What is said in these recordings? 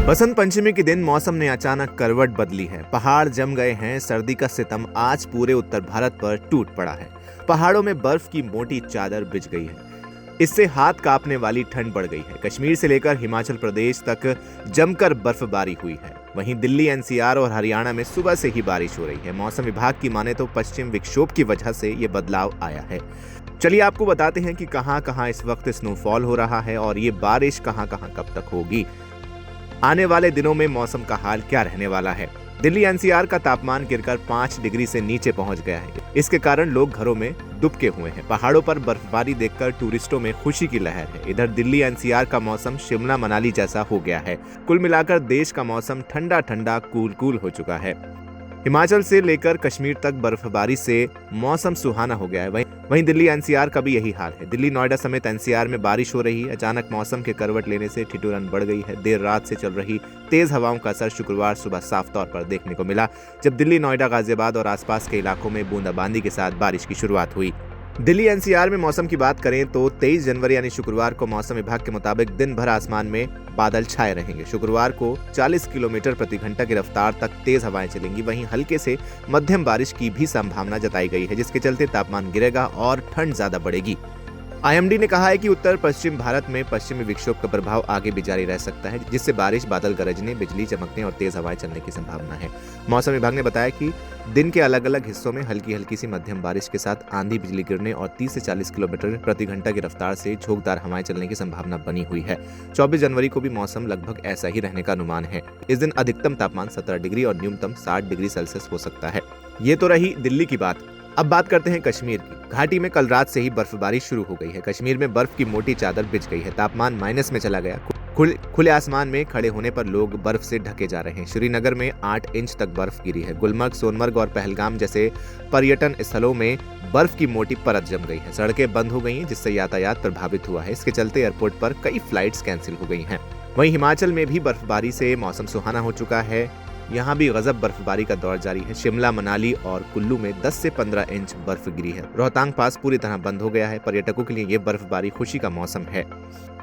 बसंत पंचमी के दिन मौसम ने अचानक करवट बदली है। पहाड़ जम गए हैं। सर्दी का सितम आज पूरे उत्तर भारत पर टूट पड़ा है। पहाड़ों में बर्फ की मोटी चादर बिछ गई है। इससे हाथ कांपने वाली ठंड बढ़ गई है। कश्मीर से लेकर हिमाचल प्रदेश तक जमकर बर्फबारी हुई है। वहीं दिल्ली, एनसीआर और हरियाणा में सुबह से ही बारिश हो रही है। मौसम विभाग की माने तो पश्चिम विक्षोभ की वजह से ये बदलाव आया है। चलिए आपको बताते हैं कि कहां कहां इस वक्त स्नोफॉल हो रहा है और ये बारिश कहां कहां कब तक होगी। आने वाले दिनों में मौसम का हाल क्या रहने वाला है। दिल्ली एनसीआर का तापमान गिरकर 5 डिग्री से नीचे पहुंच गया है। इसके कारण लोग घरों में दुबके हुए हैं। पहाड़ों पर बर्फबारी देखकर टूरिस्टों में खुशी की लहर है। इधर दिल्ली एनसीआर का मौसम शिमला मनाली जैसा हो गया है। कुल मिलाकर देश का मौसम ठंडा ठंडा कूल हो चुका है। हिमाचल से लेकर कश्मीर तक बर्फबारी से मौसम सुहाना हो गया है। वहीं दिल्ली एनसीआर का भी यही हाल है। दिल्ली, नोएडा समेत एनसीआर में बारिश हो रही है। अचानक मौसम के करवट लेने से ठिठुरन बढ़ गई है। देर रात से चल रही तेज हवाओं का असर शुक्रवार सुबह साफ तौर पर देखने को मिला, जब दिल्ली, नोएडा, गाजियाबाद और आसपास के इलाकों में बूंदाबांदी के साथ बारिश की शुरुआत हुई। दिल्ली एनसीआर में मौसम की बात करें तो 23 जनवरी यानी शुक्रवार को मौसम विभाग के मुताबिक दिन भर आसमान में बादल छाए रहेंगे। शुक्रवार को 40 किलोमीटर प्रति घंटा की रफ्तार तक तेज हवाएं चलेंगी। वहीं हल्के से मध्यम बारिश की भी संभावना जताई गई है, जिसके चलते तापमान गिरेगा और ठंड ज्यादा बढ़ेगी। आईएमडी ने कहा है कि उत्तर पश्चिम भारत में पश्चिमी विक्षोभ का प्रभाव आगे भी जारी रह सकता है, जिससे बारिश, बादल गरजने, बिजली चमकने और तेज हवाएं चलने की संभावना है। मौसम विभाग ने बताया कि दिन के अलग अलग हिस्सों में हल्की सी मध्यम बारिश के साथ आंधी, बिजली गिरने और 30 से 40 किलोमीटर प्रति घंटा की रफ्तार से झोंकदार हवाएं चलने की संभावना बनी हुई है। 24 जनवरी को भी मौसम लगभग ऐसा ही रहने का अनुमान है। इस दिन अधिकतम तापमान 17 डिग्री और न्यूनतम 60 डिग्री सेल्सियस हो सकता है। ये तो रही दिल्ली की बात। अब बात करते हैं कश्मीर की। घाटी में कल रात से ही बर्फबारी शुरू हो गई है। कश्मीर में बर्फ की मोटी चादर बिछ गई है। तापमान माइनस में चला गया। खुले आसमान में खड़े होने पर लोग बर्फ से ढके जा रहे हैं। श्रीनगर में 8 इंच तक बर्फ गिरी है। गुलमर्ग, सोनमर्ग और पहलगाम जैसे पर्यटन स्थलों में बर्फ की मोटी परत जम गई है। सड़कें बंद हो गई हैं, जिससे यातायात प्रभावित हुआ है। इसके चलते एयरपोर्ट पर कई फ्लाइट्स कैंसिल हो गई हैं। वहीं हिमाचल में भी बर्फबारी से मौसम सुहाना हो चुका है। यहाँ भी गजब बर्फबारी का दौर जारी है। शिमला, मनाली और कुल्लू में 10 से 15 इंच बर्फ गिरी है। रोहतांग पास पूरी तरह बंद हो गया है। पर्यटकों के लिए ये बर्फबारी खुशी का मौसम है।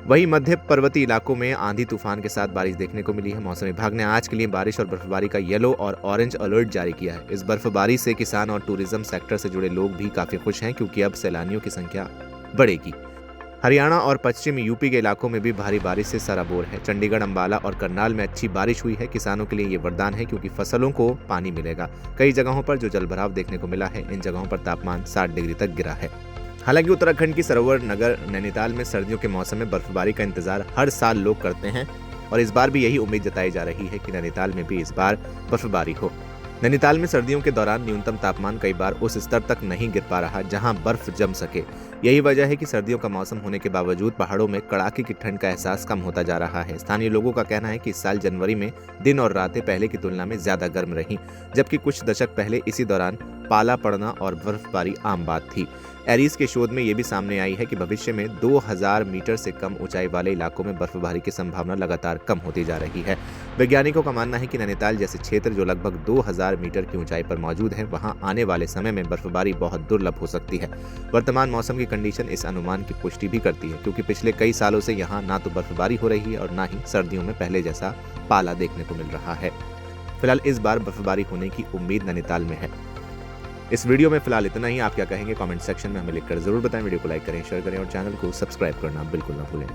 वहीं मध्य पर्वतीय इलाकों में आंधी तूफान के साथ बारिश देखने को मिली है। मौसम विभाग ने आज के लिए बारिश और बर्फबारी का येलो और ऑरेंज अलर्ट जारी किया है। इस बर्फबारी से किसान और टूरिज्म सेक्टर से जुड़े लोग भी काफी खुश हैं, क्योंकि अब सैलानियों की संख्या बढ़ेगी। हरियाणा और पश्चिमी यूपी के इलाकों में भी भारी बारिश से सराबोर है। चंडीगढ़, अंबाला और करनाल में अच्छी बारिश हुई है। किसानों के लिए ये वरदान है, क्योंकि फसलों को पानी मिलेगा। कई जगहों पर जो जलभराव देखने को मिला है, इन जगहों पर तापमान 60 डिग्री तक गिरा है। हालांकि उत्तराखंड की सरोवर नगर नैनीताल में सर्दियों के मौसम में बर्फबारी का इंतजार हर साल लोग करते हैं और इस बार भी यही उम्मीद जताई जा रही है कि नैनीताल में भी इस बार बर्फबारी हो। नैनीताल में सर्दियों के दौरान न्यूनतम तापमान कई बार उस स्तर तक नहीं गिर पा रहा जहां बर्फ जम सके। यही वजह है कि सर्दियों का मौसम होने के बावजूद पहाड़ों में कड़ाके की ठंड का एहसास कम होता जा रहा है। स्थानीय लोगों का कहना है कि इस साल जनवरी में दिन और रातें पहले की तुलना में ज्यादा गर्म रहीं, जबकि कुछ दशक पहले इसी दौरान पाला पड़ना और बर्फबारी आम बात थी। एरीज के शोध में यह भी सामने आई है कि भविष्य में 2000 मीटर से कम ऊंचाई वाले इलाकों में बर्फबारी की संभावना लगातार कम होती जा रही है। वैज्ञानिकों का मानना है कि नैनीताल जैसे क्षेत्र जो लगभग 2000 मीटर की ऊंचाई पर मौजूद है, वहां आने वाले समय में बर्फबारी बहुत दुर्लभ हो सकती है। वर्तमान मौसम की कंडीशन इस अनुमान की पुष्टि भी करती है, क्योंकि पिछले कई सालों से यहाँ ना तो बर्फबारी हो रही है और ना ही सर्दियों में पहले जैसा पाला देखने को मिल रहा है। फिलहाल इस बार बर्फबारी होने की उम्मीद नैनीताल में है। इस वीडियो में फिलहाल इतना ही। आप क्या कहेंगे कमेंट सेक्शन में हमें लिखकर जरूर बताएं। वीडियो को लाइक करें, शेयर करें और चैनल को सब्सक्राइब करना बिल्कुल ना भूलें।